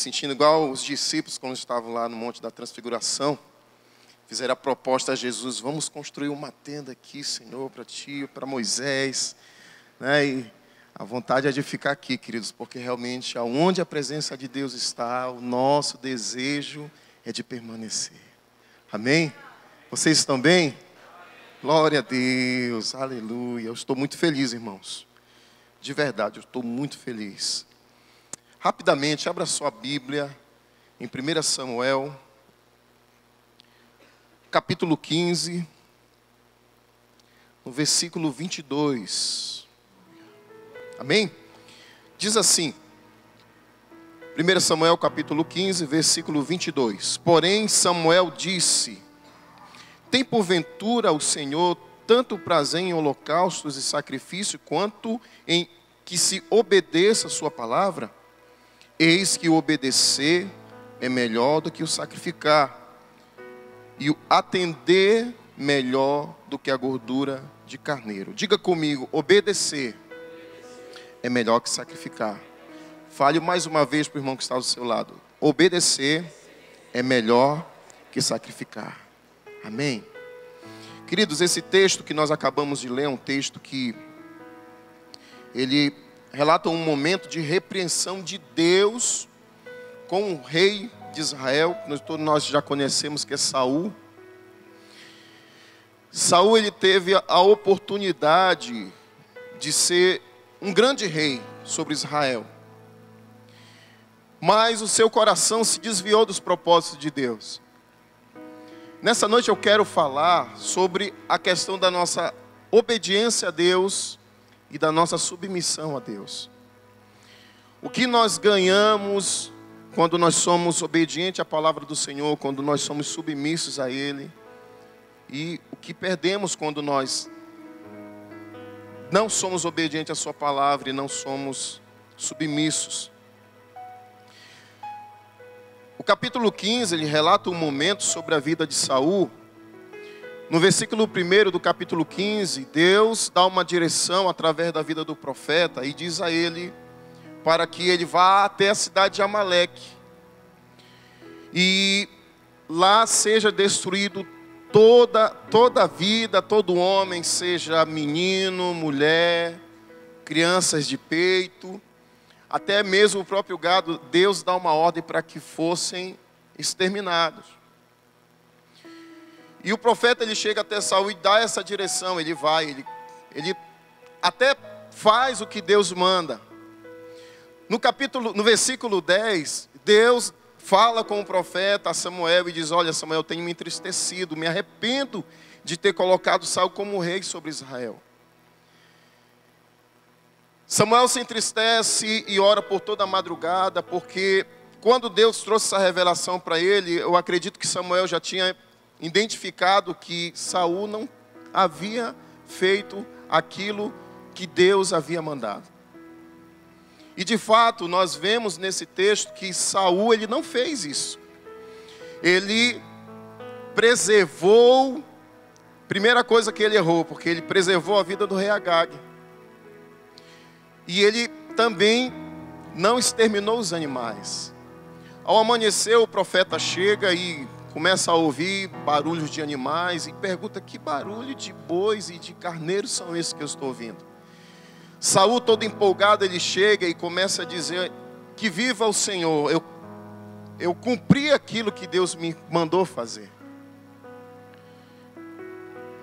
sentindo igual os discípulos quando estavam lá no Monte da Transfiguração. Fizeram a proposta a Jesus: vamos construir uma tenda aqui, Senhor, para ti, para Moisés. Né? E a vontade é de ficar aqui, queridos, porque realmente aonde a presença de Deus está, o nosso desejo é de permanecer. Amém? Vocês estão bem? Glória a Deus, aleluia. Eu estou muito feliz, irmãos. De verdade, eu estou muito feliz. Rapidamente, abra sua Bíblia em 1 Samuel, capítulo 15, no versículo 22. Amém? Diz assim, 1 Samuel capítulo 15, versículo 22. Porém Samuel disse: tem porventura o Senhor tanto prazer em holocaustos e sacrifício, quanto em que se obedeça a sua palavra? Eis que o obedecer é melhor do que o sacrificar, e o atender melhor do que a gordura de carneiro. Diga comigo: obedecer é melhor que sacrificar. Fale mais uma vez para o irmão que está do seu lado: obedecer é melhor que sacrificar. Amém? Queridos, esse texto que nós acabamos de ler é um texto que ele relata um momento de repreensão de Deus com o rei de Israel, que todos nós já conhecemos, que é Saul. Saul, ele teve a oportunidade de ser um grande rei sobre Israel, mas o seu coração se desviou dos propósitos de Deus. Nessa noite eu quero falar sobre a questão da nossa obediência a Deus e da nossa submissão a Deus. O que nós ganhamos quando nós somos obedientes à palavra do Senhor, quando nós somos submissos a Ele, e o que perdemos quando nós não somos obedientes à sua palavra e não somos submissos. O capítulo 15, ele relata um momento sobre a vida de Saul. No versículo 1 do capítulo 15, Deus dá uma direção através da vida do profeta e diz a ele para que ele vá até a cidade de Amaleque e lá seja destruído toda a vida, todo homem, seja menino, mulher, crianças de peito, até mesmo o próprio gado. Deus dá uma ordem para que fossem exterminados. E o profeta, ele chega até Saul e dá essa direção. Ele vai, ele até faz o que Deus manda. No versículo 10, Deus fala com o profeta Samuel e diz: olha, Samuel, tenho me entristecido, me arrependo de ter colocado Saul como rei sobre Israel. Samuel se entristece e ora por toda a madrugada, porque quando Deus trouxe essa revelação para ele, eu acredito que Samuel já tinha identificado que Saul não havia feito aquilo que Deus havia mandado. E de fato, nós vemos nesse texto que Saul, ele não fez isso. Ele preservou, primeira coisa que ele errou, porque ele preservou a vida do rei Agag. E ele também não exterminou os animais. Ao amanhecer, o profeta chega e começa a ouvir barulhos de animais e pergunta: que barulho de bois e de carneiros são esses que eu estou ouvindo? Saul, todo empolgado, ele chega e começa a dizer: que viva o Senhor, eu cumpri aquilo que Deus me mandou fazer.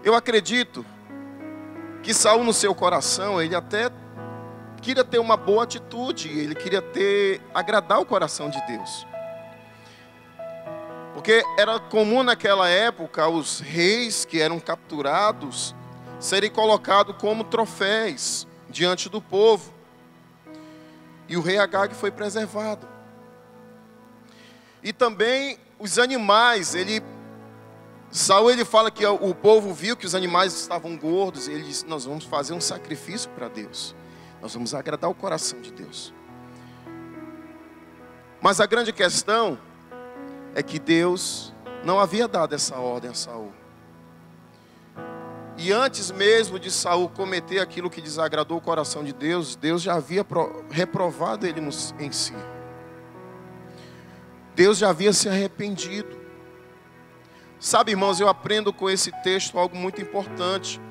Eu acredito que Saul, no seu coração, ele até queria ter uma boa atitude, ele queria agradar o coração de Deus. Porque era comum naquela época os reis que eram capturados serem colocados como troféus diante do povo. E o rei Agag foi preservado. E também os animais, Saul, ele fala que o povo viu que os animais estavam gordos, e ele disse: nós vamos fazer um sacrifício para Deus. Nós vamos agradar o coração de Deus. Mas a grande questão é que Deus não havia dado essa ordem a Saul. E antes mesmo de Saul cometer aquilo que desagradou o coração de Deus, Deus já havia reprovado ele em si. Deus já havia se arrependido. Sabe, irmãos, eu aprendo com esse texto algo muito importante.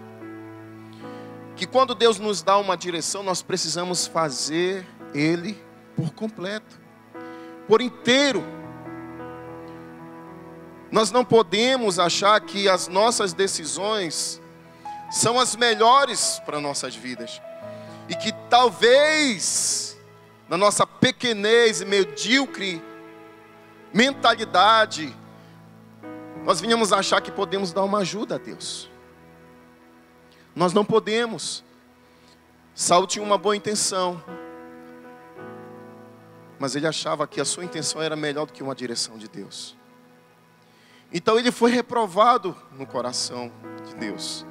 Que quando Deus nos dá uma direção, nós precisamos fazer Ele por completo, por inteiro. Nós não podemos achar que as nossas decisões são as melhores para nossas vidas. E que talvez, na nossa pequenez e medíocre mentalidade, nós venhamos achar que podemos dar uma ajuda a Deus. Nós não podemos. Saul tinha uma boa intenção, mas ele achava que a sua intenção era melhor do que uma direção de Deus. Então ele foi reprovado no coração de Deus.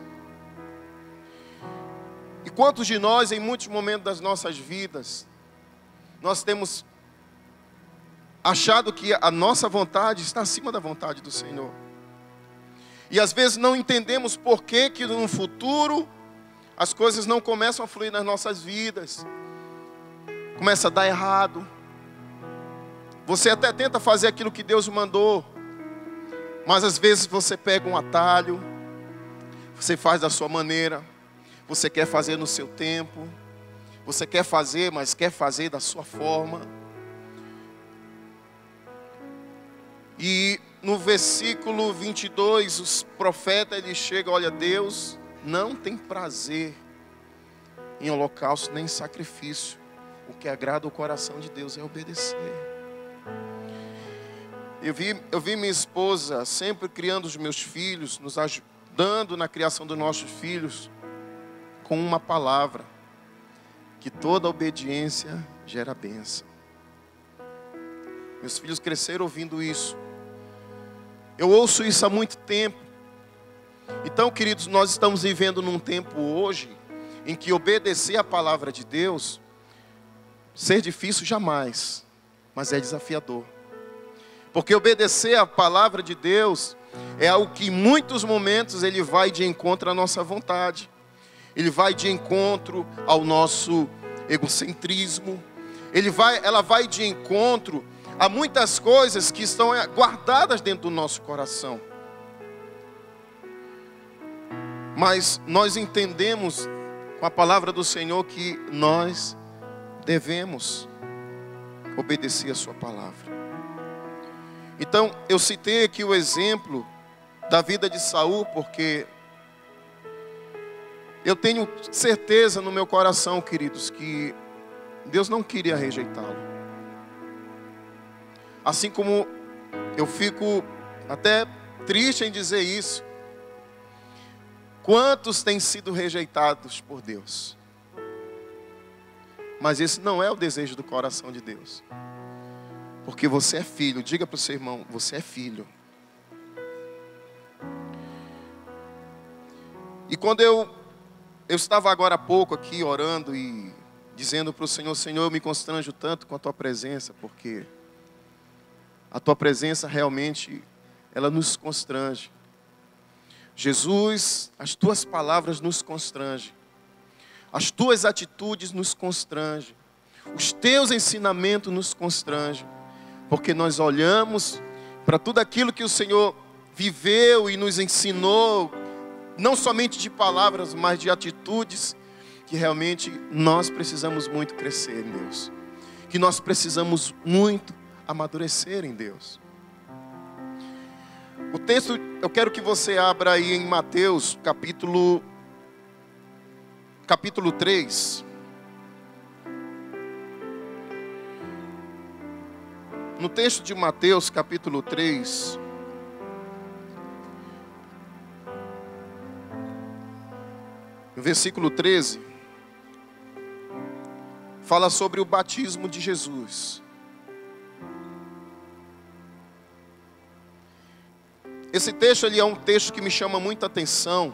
E quantos de nós, em muitos momentos das nossas vidas, nós temos achado que a nossa vontade está acima da vontade do Senhor. E às vezes não entendemos por que no futuro as coisas não começam a fluir nas nossas vidas. Começa a dar errado. Você até tenta fazer aquilo que Deus mandou, mas às vezes você pega um atalho, você faz da sua maneira, você quer fazer no seu tempo, você quer fazer, mas quer fazer da sua forma. E no versículo 22, os profetas, eles chegam, olha, Deus não tem prazer em holocausto nem em sacrifício. O que agrada o coração de Deus é obedecer. Eu vi minha esposa sempre criando os meus filhos, nos ajudando na criação dos nossos filhos, com uma palavra, que toda obediência gera bênção. Meus filhos cresceram ouvindo isso. Eu ouço isso há muito tempo. Então, queridos, nós estamos vivendo num tempo hoje em que obedecer a palavra de Deus, ser difícil jamais, mas é desafiador. Porque obedecer a palavra de Deus é algo que em muitos momentos ele vai de encontro à nossa vontade. Ele vai de encontro ao nosso egocentrismo. Ela vai de encontro há muitas coisas que estão guardadas dentro do nosso coração. Mas nós entendemos com a palavra do Senhor que nós devemos obedecer a sua palavra. Então, eu citei aqui o exemplo da vida de Saul, porque eu tenho certeza no meu coração, queridos, que Deus não queria rejeitá-lo. Assim como eu fico até triste em dizer isso. Quantos têm sido rejeitados por Deus? Mas esse não é o desejo do coração de Deus. Porque você é filho. Diga para o seu irmão, você é filho. E quando eu estava agora há pouco aqui orando e dizendo para o Senhor, Senhor, eu me constranjo tanto com a Tua presença, porque a Tua presença realmente, ela nos constrange. Jesus, as Tuas palavras nos constrangem. As Tuas atitudes nos constrangem. Os Teus ensinamentos nos constrangem. Porque nós olhamos para tudo aquilo que o Senhor viveu e nos ensinou, não somente de palavras, mas de atitudes, que realmente nós precisamos muito crescer em Deus. Que nós precisamos muito amadurecer em Deus. O texto, eu quero que você abra aí em Mateus, capítulo 3. No texto de Mateus, capítulo 3, no versículo 13, fala sobre o batismo de Jesus. Esse texto ele é um texto que me chama muita atenção,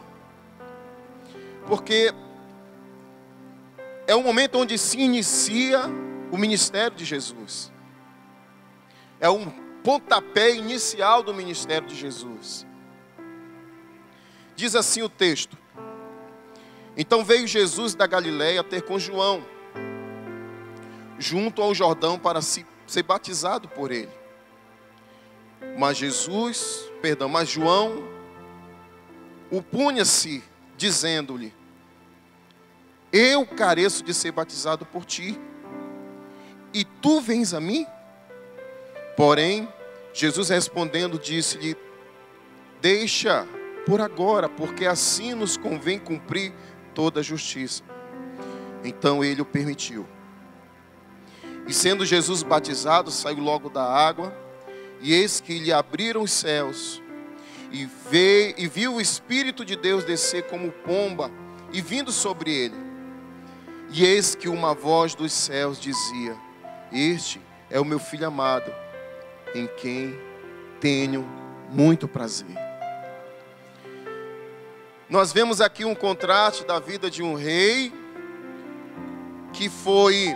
porque é o momento onde se inicia o ministério de Jesus. É um pontapé inicial do ministério de Jesus. Diz assim o texto: então veio Jesus da Galileia ter com João, junto ao Jordão, para ser batizado por ele. Mas João opunha-se, dizendo-lhe: eu careço de ser batizado por ti, e tu vens a mim? Porém, Jesus respondendo, disse-lhe: deixa por agora, porque assim nos convém cumprir toda a justiça. Então ele o permitiu. E sendo Jesus batizado, saiu logo da água, e eis que lhe abriram os céus, e viu o Espírito de Deus descer como pomba, e vindo sobre ele. E eis que uma voz dos céus dizia: este é o meu Filho amado, em quem tenho muito prazer. Nós vemos aqui um contraste da vida de um rei que foi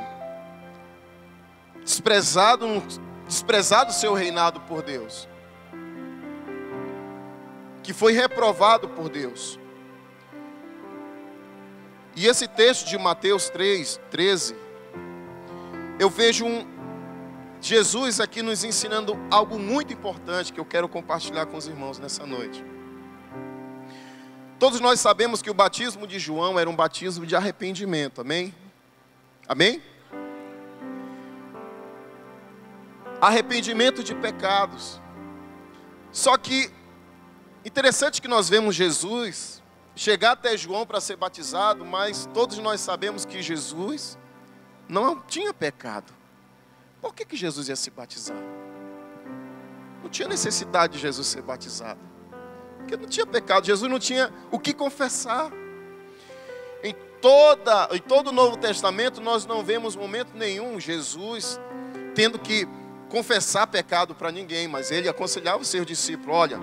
desprezado seu reinado por Deus, que foi reprovado por Deus. E esse texto de Mateus 3:13, eu vejo Jesus aqui nos ensinando algo muito importante que eu quero compartilhar com os irmãos nessa noite. Todos nós sabemos que o batismo de João era um batismo de arrependimento, amém? Amém? Arrependimento de pecados. Só que, interessante que nós vemos Jesus chegar até João para ser batizado, mas todos nós sabemos que Jesus não tinha pecado. Por que Jesus ia se batizar? Não tinha necessidade de Jesus ser batizado, porque não tinha pecado. Jesus não tinha o que confessar. Em todo o Novo Testamento nós não vemos momento nenhum Jesus tendo que confessar pecado para ninguém, mas ele aconselhava os seus discípulos: olha,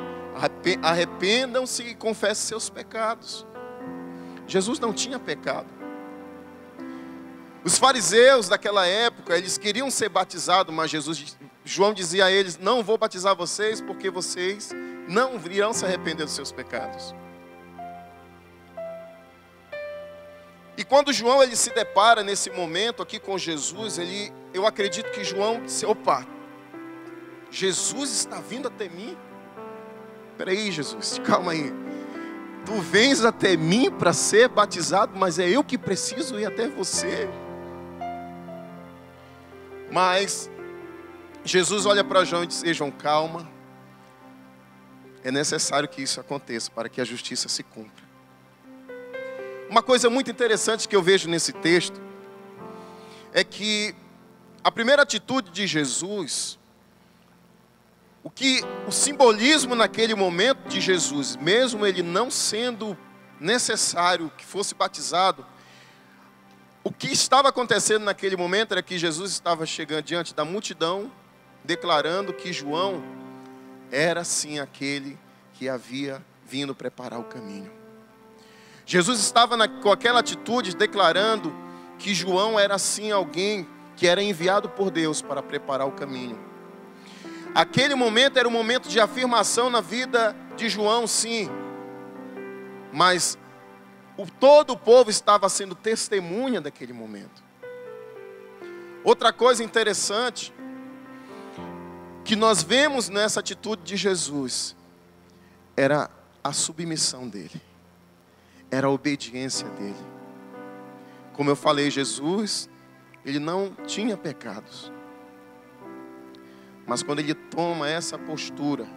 arrependam-se e confessem seus pecados. Jesus não tinha pecado. Os fariseus daquela época, eles queriam ser batizados, mas João dizia a eles: não vou batizar vocês, porque vocês não irão se arrepender dos seus pecados. E quando João ele se depara nesse momento aqui com Jesus, eu acredito que João disse: opa, Jesus está vindo até mim? Espera aí, Jesus, calma aí. Tu vens até mim para ser batizado, mas é eu que preciso ir até você. Mas Jesus olha para João e diz: João, calma. É necessário que isso aconteça para que a justiça se cumpra. Uma coisa muito interessante que eu vejo nesse texto é que a primeira atitude de Jesus, o simbolismo naquele momento de Jesus, mesmo ele não sendo necessário que fosse batizado, o que estava acontecendo naquele momento era que Jesus estava chegando diante da multidão, declarando que João era sim aquele que havia vindo preparar o caminho. Jesus estava com aquela atitude declarando que João era sim alguém que era enviado por Deus para preparar o caminho. Aquele momento era um momento de afirmação na vida de João, sim. Mas todo o povo estava sendo testemunha daquele momento. Outra coisa interessante que nós vemos nessa atitude de Jesus era a submissão dele, era a obediência dele. Como eu falei, Jesus, ele não tinha pecados. Mas quando ele toma essa postura,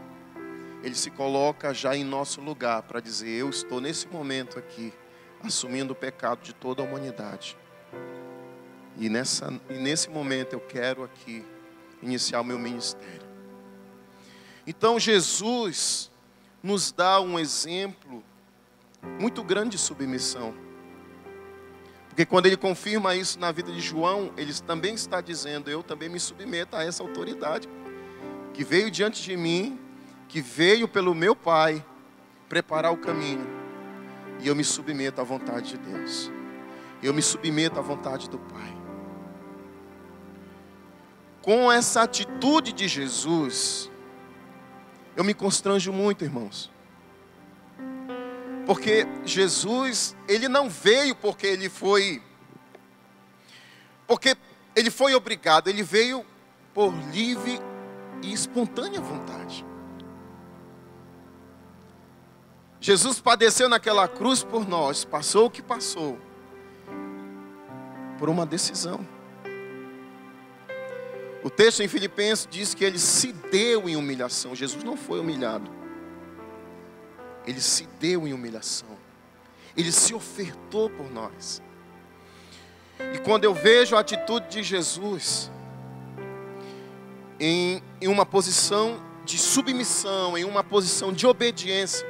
ele se coloca já em nosso lugar para dizer: eu estou nesse momento aqui, assumindo o pecado de toda a humanidade. E nesse momento eu quero aqui iniciar o meu ministério. Então Jesus nos dá um exemplo muito grande de submissão. Porque quando ele confirma isso na vida de João, ele também está dizendo: eu também me submeto a essa autoridade que veio diante de mim, que veio pelo meu Pai preparar o caminho. E eu me submeto à vontade de Deus. Eu me submeto à vontade do Pai. Com essa atitude de Jesus, eu me constranjo muito, irmãos. Porque Jesus, ele não veio porque ele foi obrigado. Ele veio por livre e espontânea vontade. Jesus padeceu naquela cruz por nós, passou o que passou, por uma decisão. O texto em Filipenses diz que ele se deu em humilhação. Jesus não foi humilhado. Ele se deu em humilhação. Ele se ofertou por nós. E quando eu vejo a atitude de Jesus em uma posição de submissão, em uma posição de obediência,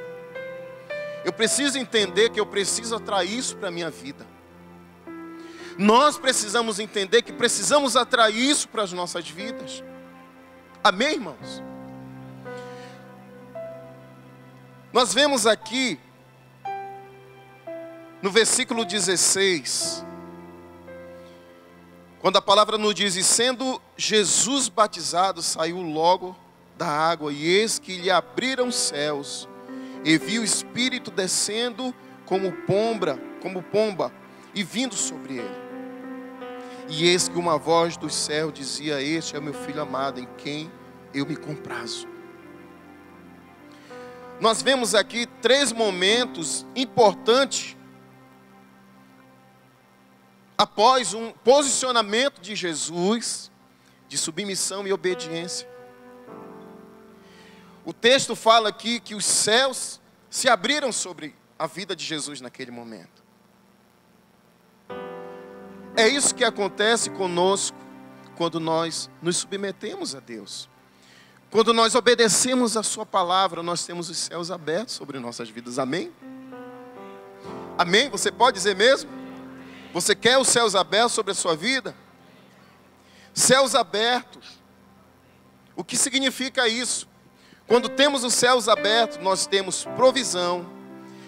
eu preciso entender que eu preciso atrair isso para a minha vida. Nós precisamos entender que precisamos atrair isso para as nossas vidas. Amém, irmãos? Nós vemos aqui, no versículo 16, quando a palavra nos diz: e sendo Jesus batizado, saiu logo da água, e eis que lhe abriram os céus, e viu o Espírito descendo como pomba, e vindo sobre ele. E eis que uma voz do céu dizia: este é o meu filho amado, em quem eu me comprazo. Nós vemos aqui 3 momentos importantes após um posicionamento de Jesus, de submissão e obediência. O texto fala aqui que os céus se abriram sobre a vida de Jesus naquele momento. É isso que acontece conosco quando nós nos submetemos a Deus. Quando nós obedecemos a sua palavra, nós temos os céus abertos sobre nossas vidas. Amém? Amém? Você pode dizer mesmo? Você quer os céus abertos sobre a sua vida? Céus abertos. O que significa isso? Quando temos os céus abertos, nós temos provisão,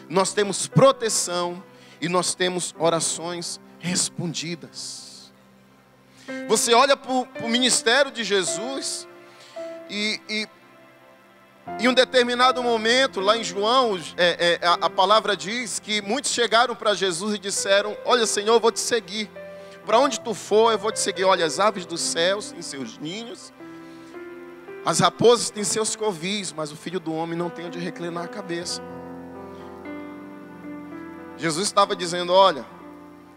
nós temos proteção e nós temos orações respondidas. Você olha para o ministério de Jesus e em um determinado momento, lá em João, a palavra diz que muitos chegaram para Jesus e disseram: olha, Senhor, eu vou te seguir. Para onde tu for, eu vou te seguir. Olha, as aves dos céus têm seus ninhos, as raposas têm seus covis, mas o Filho do Homem não tem onde reclinar a cabeça. Jesus estava dizendo: olha,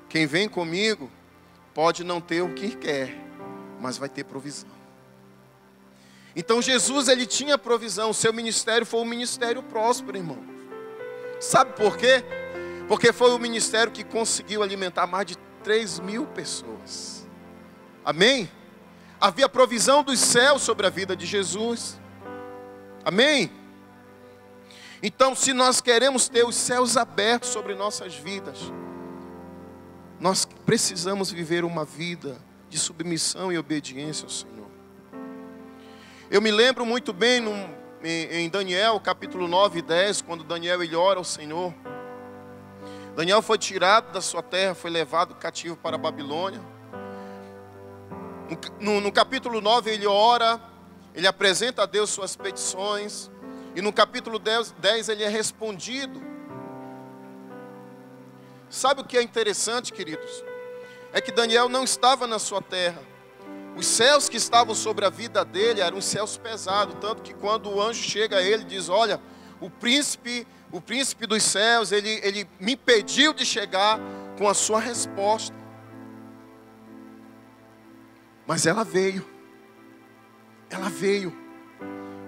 quem vem comigo pode não ter o que quer, mas vai ter provisão. Então Jesus, ele tinha provisão. O seu ministério foi um ministério próspero, irmão. Sabe por quê? Porque foi o ministério que conseguiu alimentar mais de 3.000 pessoas. Amém? Havia provisão dos céus sobre a vida de Jesus. Amém? Então, se nós queremos ter os céus abertos sobre nossas vidas, nós precisamos viver uma vida de submissão e obediência ao Senhor. Eu me lembro muito bem em Daniel, capítulo 9 e 10, quando Daniel ele ora ao Senhor. Daniel foi tirado da sua terra, foi levado cativo para a Babilônia. No capítulo 9 ele ora, ele apresenta a Deus suas petições. E no capítulo 10 ele é respondido. Sabe o que é interessante, queridos? É que Daniel não estava na sua terra. Os céus que estavam sobre a vida dele eram céus pesados. Tanto que quando o anjo chega a ele e diz: olha, o príncipe dos céus, ele me impediu de chegar com a sua resposta. Mas ela veio. Ela veio.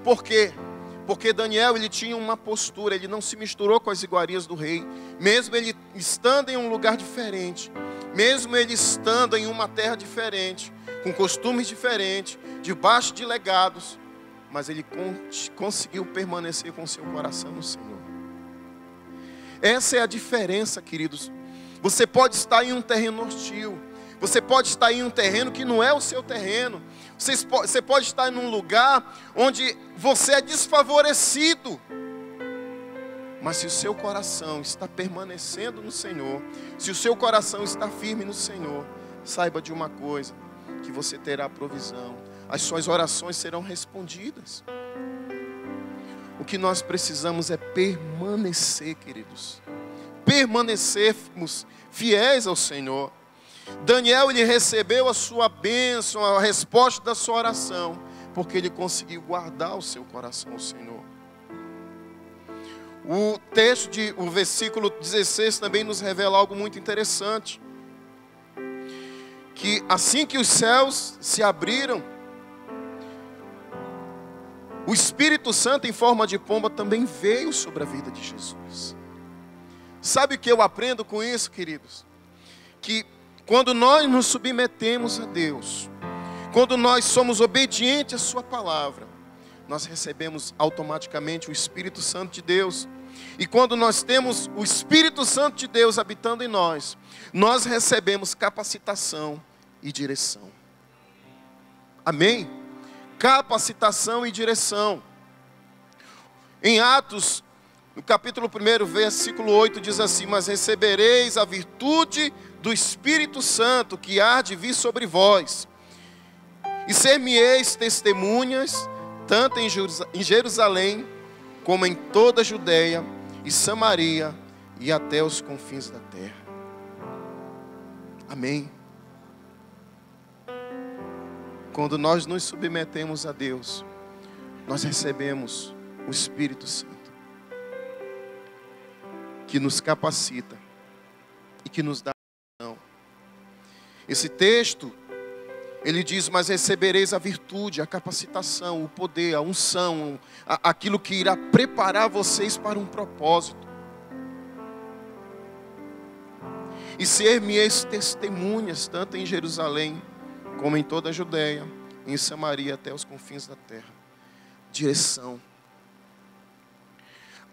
Por quê? Porque Daniel, ele tinha uma postura, ele não se misturou com as iguarias do rei. Mesmo ele estando em um lugar diferente, mesmo ele estando em uma terra diferente, com costumes diferentes, debaixo de legados, mas ele conseguiu permanecer com seu coração no Senhor. Essa é a diferença, queridos. Você pode estar em um terreno hostil, você pode estar em um terreno que não é o seu terreno. Você pode estar em um lugar onde você é desfavorecido. Mas se o seu coração está permanecendo no Senhor, se o seu coração está firme no Senhor, saiba de uma coisa, que você terá provisão. As suas orações serão respondidas. O que nós precisamos é permanecer, queridos. Permanecermos fiéis ao Senhor. Daniel, ele recebeu a sua bênção, a resposta da sua oração, porque ele conseguiu guardar o seu coração ao Senhor. O versículo 16 também nos revela algo muito interessante. Que assim que os céus se abriram, o Espírito Santo em forma de pomba também veio sobre a vida de Jesus. Sabe o que eu aprendo com isso, queridos? Que quando nós nos submetemos a Deus, quando nós somos obedientes à sua palavra, nós recebemos automaticamente o Espírito Santo de Deus. E quando nós temos o Espírito Santo de Deus habitando em nós, nós recebemos capacitação e direção. Amém? Capacitação e direção. Em Atos, no capítulo 1, versículo 8, diz assim: mas recebereis a virtude do Espírito Santo que há de vir sobre vós, e ser-me-eis testemunhas, tanto em Jerusalém, como em toda a Judeia e Samaria e até os confins da terra. Amém. Quando nós nos submetemos a Deus, nós recebemos o Espírito Santo, que nos capacita e que nos dá visão. Esse texto, ele diz: mas recebereis a virtude, a capacitação, o poder, a unção, aquilo que irá preparar vocês para um propósito. E ser-me-eis testemunhas, tanto em Jerusalém, como em toda a Judeia, em Samaria, até os confins da terra. Direção.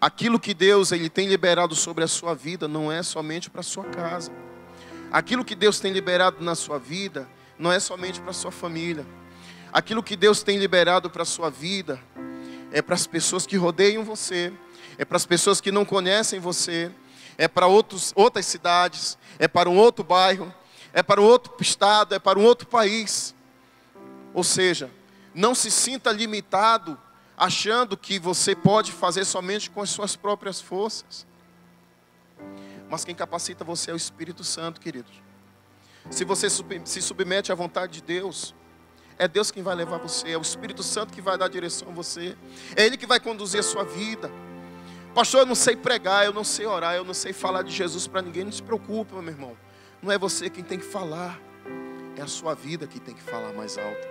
Aquilo que Deus ele tem liberado sobre a sua vida não é somente para a sua casa. Aquilo que Deus tem liberado na sua vida não é somente para a sua família. Aquilo que Deus tem liberado para a sua vida é para as pessoas que rodeiam você, é para as pessoas que não conhecem você, é para outras cidades, é para um outro bairro, é para um outro estado, é para um outro país. Ou seja, não se sinta limitado achando que você pode fazer somente com as suas próprias forças. Mas quem capacita você é o Espírito Santo, queridos. Se você se submete à vontade de Deus, é Deus quem vai levar você, é o Espírito Santo que vai dar direção a você, é Ele que vai conduzir a sua vida. Pastor, eu não sei pregar, eu não sei orar, eu não sei falar de Jesus para ninguém. Não se preocupe, meu irmão. Não é você quem tem que falar, é a sua vida que tem que falar mais alto,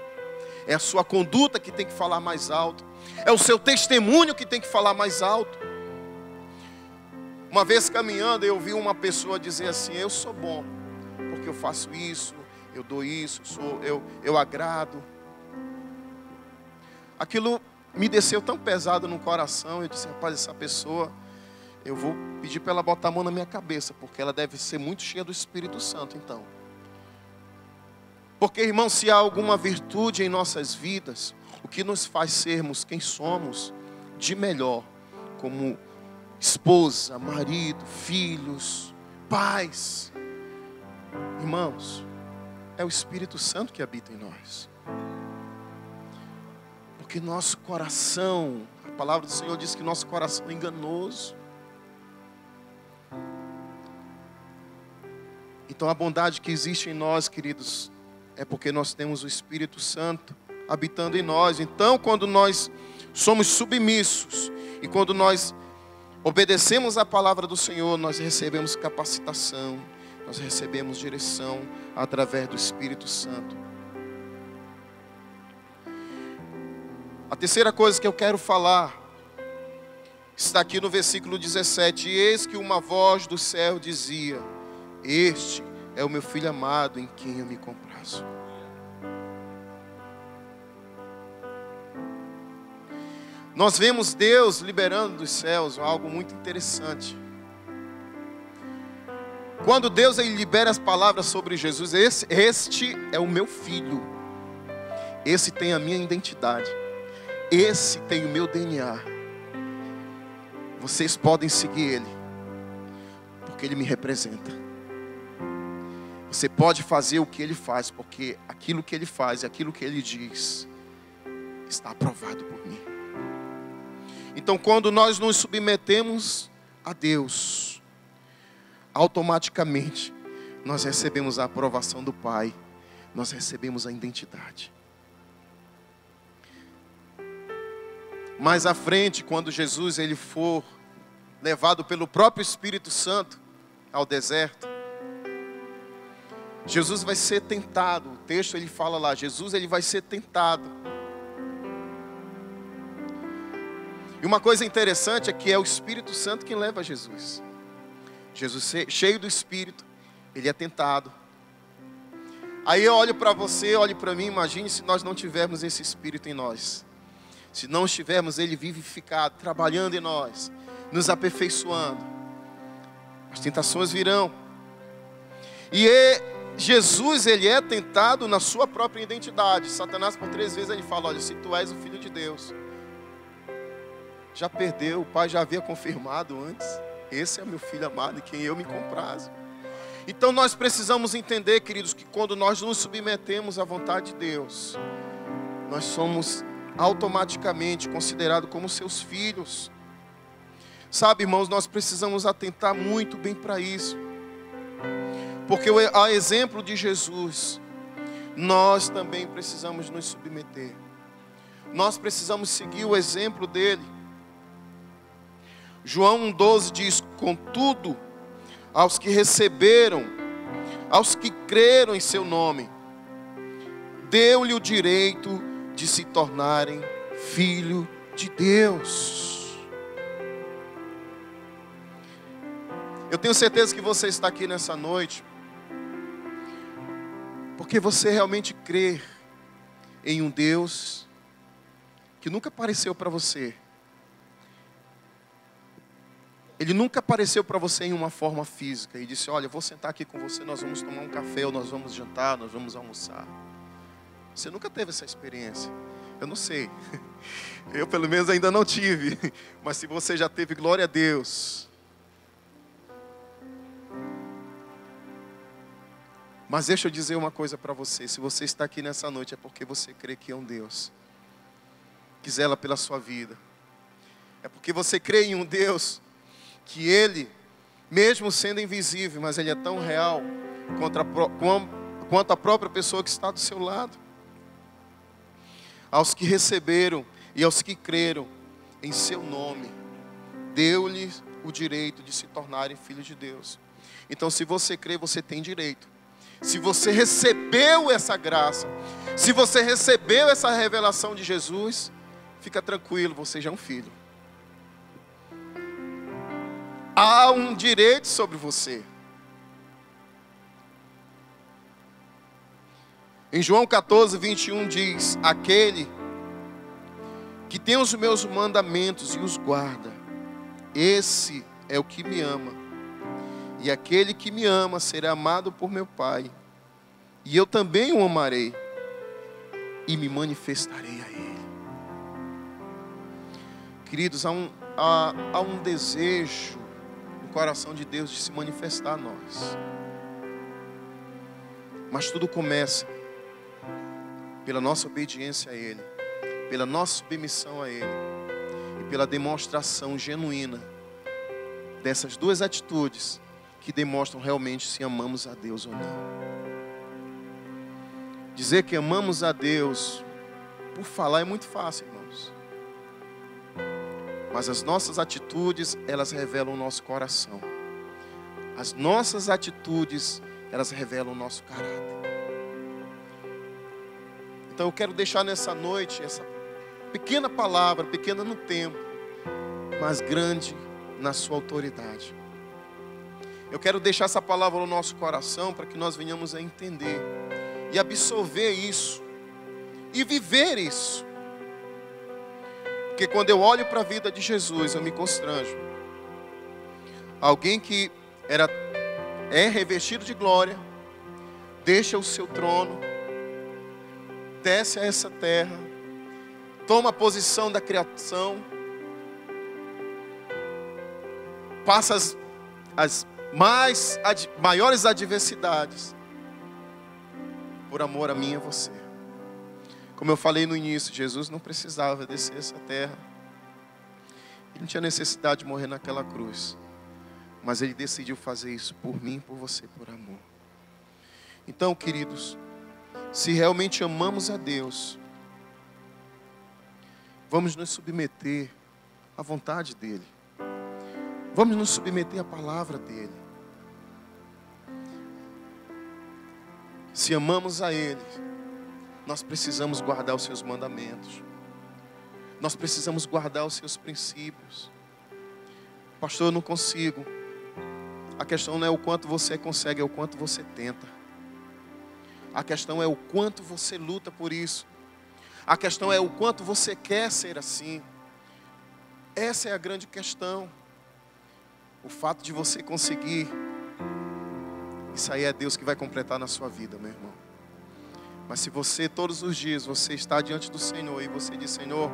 é a sua conduta que tem que falar mais alto, é o seu testemunho que tem que falar mais alto. Uma vez caminhando, eu vi uma pessoa dizer assim: eu sou bom, porque eu faço isso, eu dou isso, eu agrado. Aquilo me desceu tão pesado no coração. Eu disse: rapaz, essa pessoa, eu vou pedir para ela botar a mão na minha cabeça, porque ela deve ser muito cheia do Espírito Santo então. Porque, irmão, se há alguma virtude em nossas vidas, o que nos faz sermos quem somos de melhor, como esposa, marido, filhos, pais, irmãos, é o Espírito Santo que habita em nós. Porque nosso coração, a palavra do Senhor diz que nosso coração é enganoso. Então a bondade que existe em nós, queridos, é porque nós temos o Espírito Santo habitando em nós. Então quando nós somos submissos e quando nós obedecemos a palavra do Senhor, nós recebemos capacitação, nós recebemos direção através do Espírito Santo. A terceira coisa que eu quero falar está aqui no versículo 17. E eis que uma voz do céu dizia: este é o meu filho amado, em quem eu me comprazo. Nós vemos Deus liberando dos céus algo muito interessante. Quando Deus ele libera as palavras sobre Jesus: este é o meu filho, esse tem a minha identidade, esse tem o meu DNA. Vocês podem seguir ele, porque ele me representa. Você pode fazer o que ele faz, porque aquilo que ele faz e aquilo que ele diz está aprovado por mim. Então, quando nós nos submetemos a Deus, automaticamente nós recebemos a aprovação do Pai, nós recebemos a identidade. Mais à frente, quando Jesus ele for levado pelo próprio Espírito Santo ao deserto, Jesus vai ser tentado. O texto ele fala lá, Jesus ele vai ser tentado. E uma coisa interessante é que é o Espírito Santo quem leva Jesus. Jesus cheio do Espírito, ele é tentado. Aí eu olho para você, olho para mim, imagine se nós não tivermos esse Espírito em nós. Se não estivermos ele vivificado, trabalhando em nós, nos aperfeiçoando, as tentações virão. E Jesus ele é tentado na sua própria identidade. Satanás por 3 vezes ele fala, olha, se tu és o Filho de Deus, já perdeu, o Pai já havia confirmado antes, esse é meu Filho amado em quem eu me comprazo. Então nós precisamos entender, queridos, que quando nós nos submetemos à vontade de Deus, nós somos automaticamente considerados como seus filhos. Sabe, irmãos, nós precisamos atentar muito bem para isso. Porque a exemplo de Jesus, nós também precisamos nos submeter. Nós precisamos seguir o exemplo dele. João 1,12 diz, contudo, aos que receberam, aos que creram em seu nome, deu-lhe o direito de se tornarem filho de Deus. Eu tenho certeza que você está aqui nessa noite porque você realmente crê em um Deus que nunca apareceu para você. Ele nunca apareceu para você em uma forma física e disse, olha, eu vou sentar aqui com você, nós vamos tomar um café, ou nós vamos jantar, nós vamos almoçar. Você nunca teve essa experiência. Eu não sei. Eu pelo menos ainda não tive. Mas se você já teve, glória a Deus. Mas deixa eu dizer uma coisa para você. Se você está aqui nessa noite é porque você crê que é um Deus que zela pela sua vida. É porque você crê em um Deus que Ele, mesmo sendo invisível, mas Ele é tão real quanto a própria pessoa que está do seu lado. Aos que receberam e aos que creram em seu nome, deu-lhes o direito de se tornarem filhos de Deus. Então, se você crê, você tem direito. Se você recebeu essa graça, se você recebeu essa revelação de Jesus, fica tranquilo, você já é um filho. Há um direito sobre você. Em João 14, 21 diz, aquele que tem os meus mandamentos e os guarda, esse é o que me ama. E aquele que me ama será amado por meu Pai. E eu também o amarei e me manifestarei a Ele. Queridos, há um desejo no coração de Deus de se manifestar a nós. Mas tudo começa pela nossa obediência a Ele, pela nossa submissão a Ele e pela demonstração genuína dessas duas atitudes que demonstram realmente se amamos a Deus ou não. Dizer que amamos a Deus por falar é muito fácil, irmãos. Mas as nossas atitudes, elas revelam o nosso coração. As nossas atitudes, elas revelam o nosso caráter. Então eu quero deixar nessa noite essa pequena palavra, pequena no tempo, mas grande na sua autoridade. Eu quero deixar essa palavra no nosso coração para que nós venhamos a entender e absorver isso e viver isso. Porque quando eu olho para a vida de Jesus, eu me constranjo. Alguém que é revestido de glória, deixa o seu trono, desce a essa terra, toma a posição da criação, passa as maiores adversidades, por amor a mim e a você. Como eu falei no início, Jesus não precisava descer essa terra. Ele não tinha necessidade de morrer naquela cruz. Mas Ele decidiu fazer isso por mim, por você, por amor. Então, queridos, se realmente amamos a Deus, Vamos nos submeter à vontade dEle. Vamos nos submeter à palavra dEle. Se amamos a Ele, nós precisamos guardar os seus mandamentos. Nós precisamos guardar os seus princípios. Pastor, eu não consigo. A questão não é o quanto você consegue, é o quanto você tenta. A questão é o quanto você luta por isso. A questão é o quanto você quer ser assim. Essa é a grande questão. O fato de você conseguir, isso aí é Deus que vai completar na sua vida, meu irmão. Mas se você, todos os dias, você está diante do Senhor e você diz: Senhor,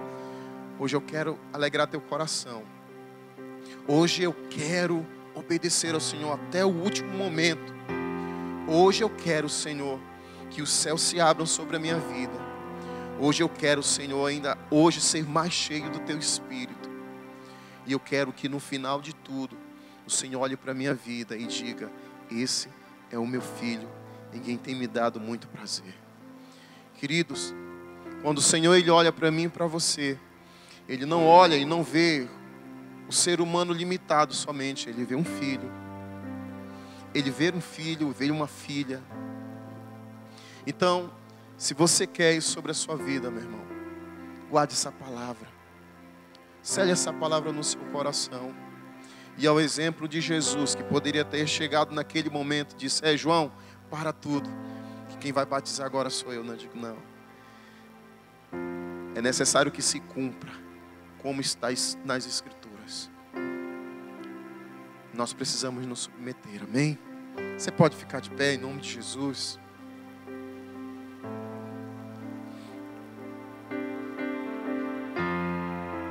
hoje eu quero alegrar teu coração. Hoje eu quero obedecer ao Senhor até o último momento. Hoje eu quero, Senhor, que os céus se abram sobre a minha vida. Hoje eu quero, Senhor, ainda hoje ser mais cheio do teu Espírito. E eu quero que no final de tudo, o Senhor olhe para a minha vida e diga: esse é o meu filho, ninguém tem me dado muito prazer. Queridos, quando o Senhor Ele olha para mim e para você, Ele não olha e não vê o ser humano limitado somente. Ele vê um filho. Ele vê um filho, vê uma filha. Então, se você quer isso sobre a sua vida, meu irmão, guarde essa palavra. Sele essa palavra no seu coração. E ao exemplo de Jesus, que poderia ter chegado naquele momento, disse: João, para tudo, que quem vai batizar agora sou eu. Não, eu digo, não. É necessário que se cumpra como está nas Escrituras. Nós precisamos nos submeter, amém? Você pode ficar de pé em nome de Jesus.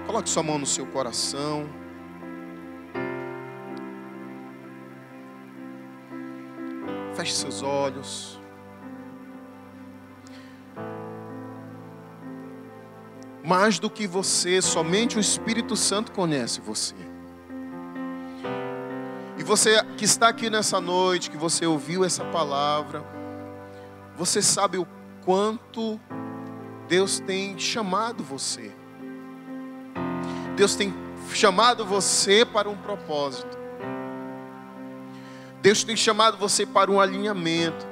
Coloque sua mão no seu coração. Feche seus olhos. Mais do que você, somente o Espírito Santo conhece você. E você que está aqui nessa noite, que você ouviu essa palavra, você sabe o quanto Deus tem chamado você. Deus tem chamado você para um propósito. Deus tem chamado você para um alinhamento.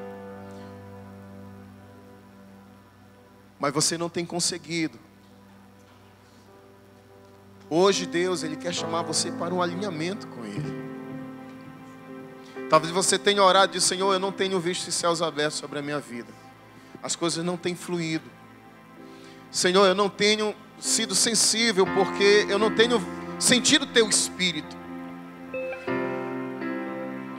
Mas você não tem conseguido. Hoje Deus, Ele quer chamar você para um alinhamento com Ele. Talvez você tenha orado e disse: Senhor, eu não tenho visto os céus abertos sobre a minha vida. As coisas não têm fluído. Senhor, eu não tenho sido sensível porque eu não tenho sentido o teu Espírito.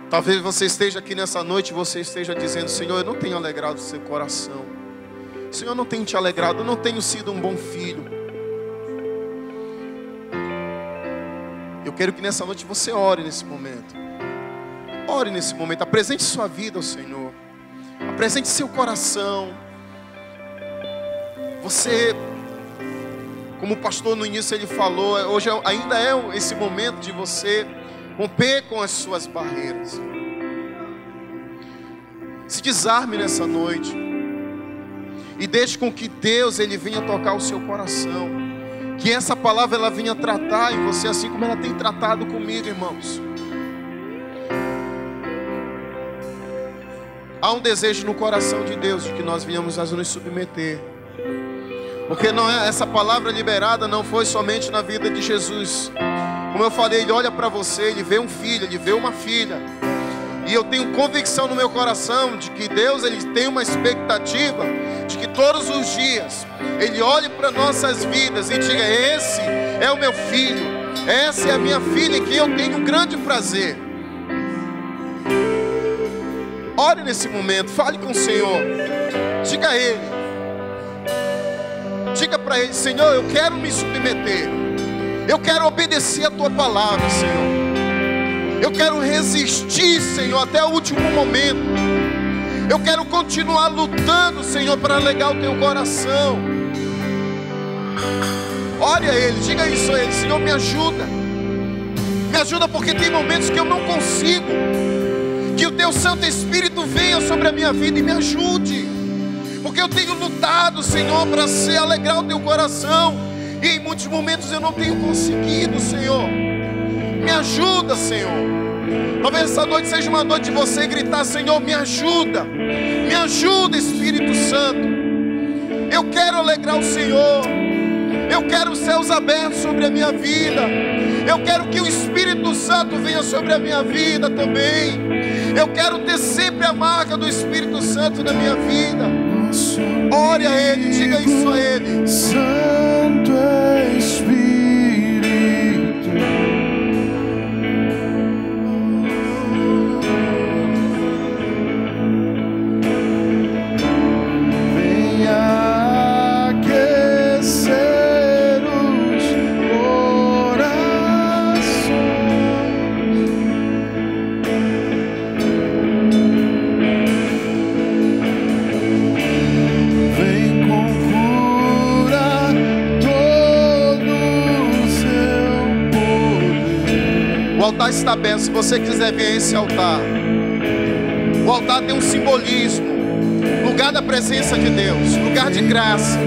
Talvez você esteja aqui nessa noite e você esteja dizendo: Senhor, eu não tenho alegrado o seu coração. Senhor, eu não tenho te alegrado, eu não tenho sido um bom filho. Eu quero que nessa noite você ore nesse momento. Ore nesse momento, apresente sua vida ao Senhor. Apresente seu coração. Você, como o pastor no início ele falou, hoje ainda é esse momento de você romper com as suas barreiras. Se desarme nessa noite e deixe com que Deus Ele venha tocar o seu coração. Que essa palavra ela venha tratar em você assim como ela tem tratado comigo, irmãos. Há um desejo no coração de Deus de que nós venhamos a nos submeter. Porque não é, essa palavra liberada não foi somente na vida de Jesus. Como eu falei, Ele olha para você, Ele vê um filho, Ele vê uma filha. E eu tenho convicção no meu coração de que Deus Ele tem uma expectativa de que todos os dias Ele olhe para nossas vidas e diga: esse é o meu filho, essa é a minha filha em que eu tenho um grande prazer. Ore nesse momento, fale com o Senhor. Diga a Ele. Diga para Ele: Senhor, eu quero me submeter. Eu quero obedecer a Tua palavra, Senhor. Eu quero resistir, Senhor, até o último momento. Eu quero continuar lutando, Senhor, para alegrar o Teu coração. Ore a Ele, diga isso a Ele: Senhor, me ajuda. Me ajuda porque tem momentos que eu não consigo. Que o Teu Santo Espírito venha sobre a minha vida e me ajude. Porque eu tenho lutado, Senhor, para alegrar o Teu coração. E em muitos momentos eu não tenho conseguido, Senhor. Me ajuda, Senhor. Talvez essa noite seja uma noite de você gritar: Senhor, me ajuda. Me ajuda, Espírito Santo. Eu quero alegrar o Senhor. Eu quero os céus abertos sobre a minha vida. Eu quero que o Espírito Santo venha sobre a minha vida também. Eu quero ter sempre a marca do Espírito Santo na minha vida. Ore a Ele, diga isso a Ele. Santo Espírito, venha aquecer os corações. Vem com cura todo o seu poder. O altar está aberto. Se você quiser vir a esse altar, o altar tem um simbolismo. Lugar da presença de Deus, lugar de graça.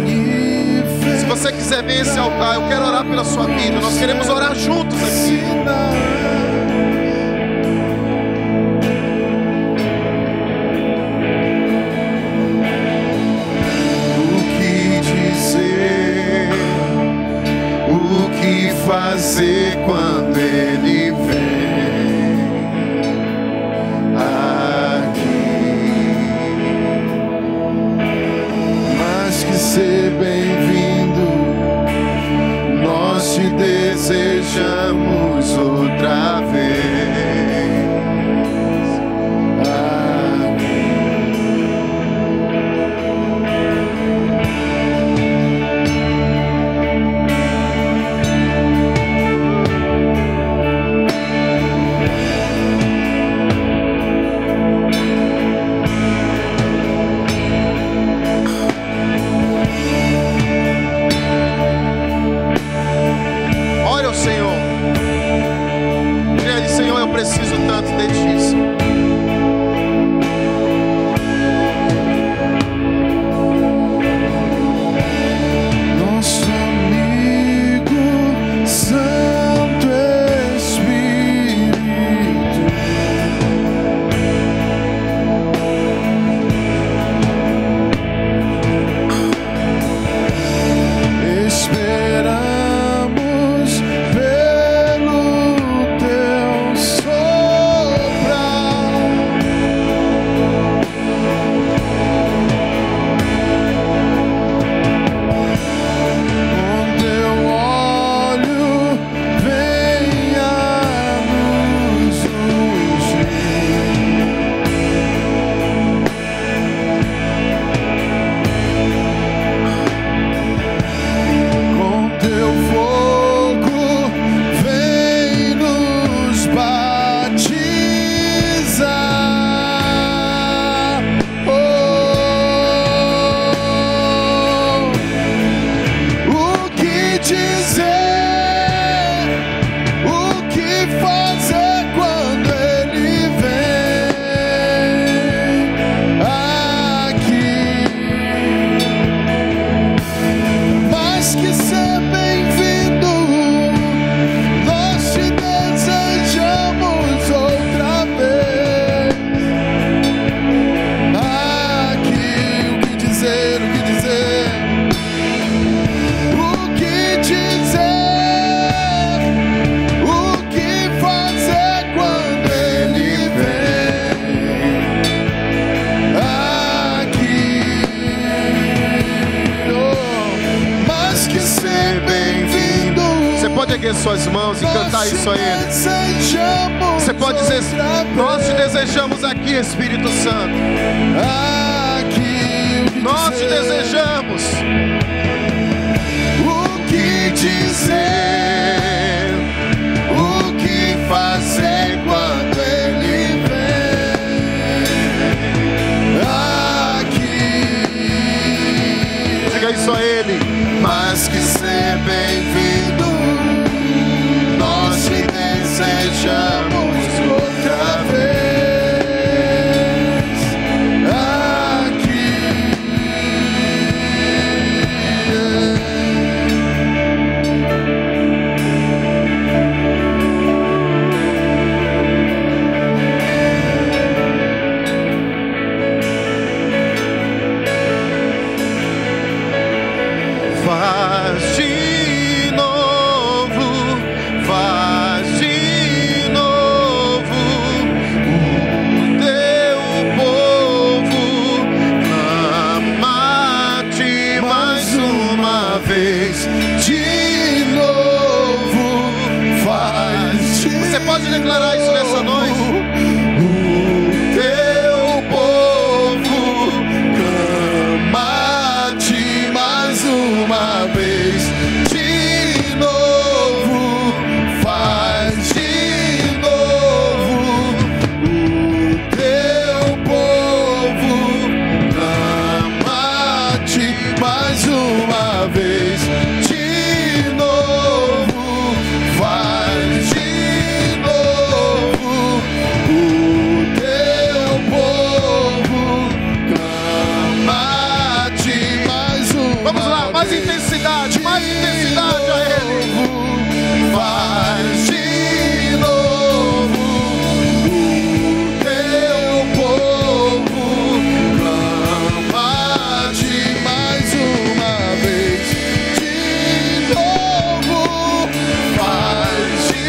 Se você quiser vir a esse altar, eu quero orar pela sua vida. Nós queremos orar juntos aqui. O que dizer, o que fazer quando Ele vem aqui? Mais que ser bem-vindo, nós te desejamos outra vez aqui. Ore ao Senhor. Diga a Ele: Senhor, eu preciso tanto de Ti, Senhor. Nosso amigo Santo Espírito, esperamos pelo Teu soprar. Com Teu olho venha nos ungir. Com Teu fogo vem nos batizar. Oh, o que dizer, o que fazer quando Ele vem aqui? Mais que ser bem-vindo, nós te desejamos outra vez aqui. O que dizer, o que dizer, o que dizer, o que fazer quando Ele vem aqui? Oh, mais que ser bem-vindo, Você pode erguer suas mãos e cantar isso a Ele. desejamos Você pode dizer: outra nós te vez desejamos aqui, Espírito Santo. aqui. O que Nós te dizer, desejamos. o que dizer, o que fazer quando Ele vem aqui? Diga isso a Ele. Mais que ser bem-vindo, nós te desejamos outra vez aqui. Faz de novo, faz de novo. O teu povo clama-te mais uma vez. De novo, faz de Você pode declarar isso nessa noite? O teu povo clama-te mais uma vez. De novo, faz de novo. O teu povo clama-te mais uma vez. De novo, faz de novo. O teu povo clama-te mais uma Vamos lá, mais vez. intensidade a Ele. Faz de novo. O teu povo clama-te mais uma vez. De novo, faz de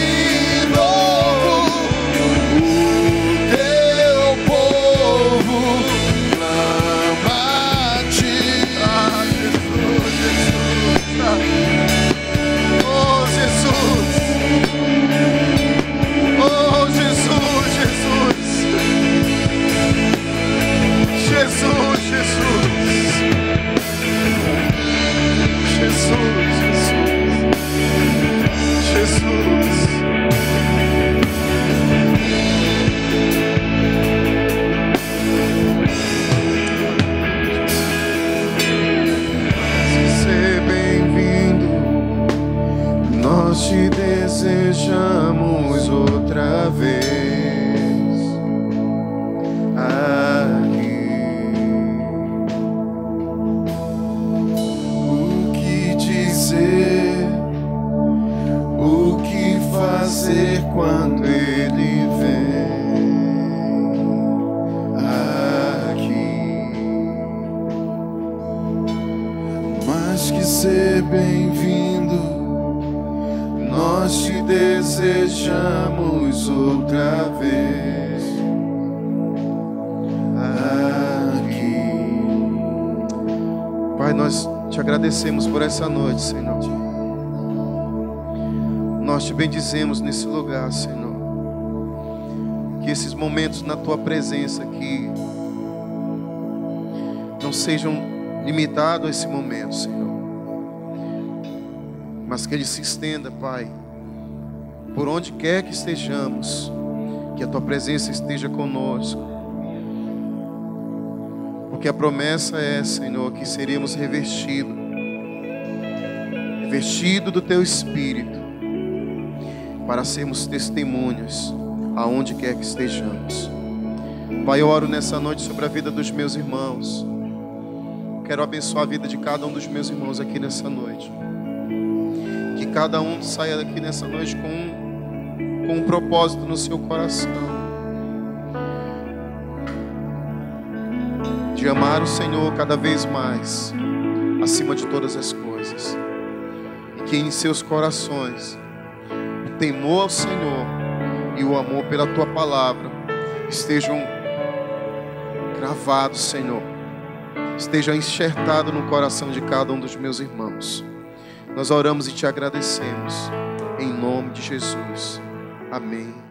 novo. O teu povo clama-te. Oh Jesus, oh Jesus, Jesus, Jesus, Jesus, Jesus. Seja bem-vindo. Nós te desejamos outra vez aqui. O que dizer, o que fazer quando ele vem aqui? Mais que ser bem-vindo, nós te desejamos outra vez aqui. Pai, nós te agradecemos por essa noite, Senhor. Nós te bendizemos nesse lugar, Senhor. Que esses momentos na tua presença aqui não sejam limitados a esse momento, Senhor, mas que ele se estenda, Pai, por onde quer que estejamos, que a tua presença esteja conosco, porque a promessa é, Senhor, que seríamos revestidos do teu Espírito, para sermos testemunhas aonde quer que estejamos. Pai, eu oro nessa noite sobre a vida dos meus irmãos. Quero abençoar a vida de cada um dos meus irmãos aqui nessa noite. Que cada um saia daqui nessa noite com um propósito no seu coração, de amar o Senhor cada vez mais, acima de todas as coisas. E que em seus corações o temor ao Senhor e o amor pela tua palavra estejam gravados, Senhor, esteja enxertado no coração de cada um dos meus irmãos. Nós oramos e te agradecemos, em nome de Jesus. Amém.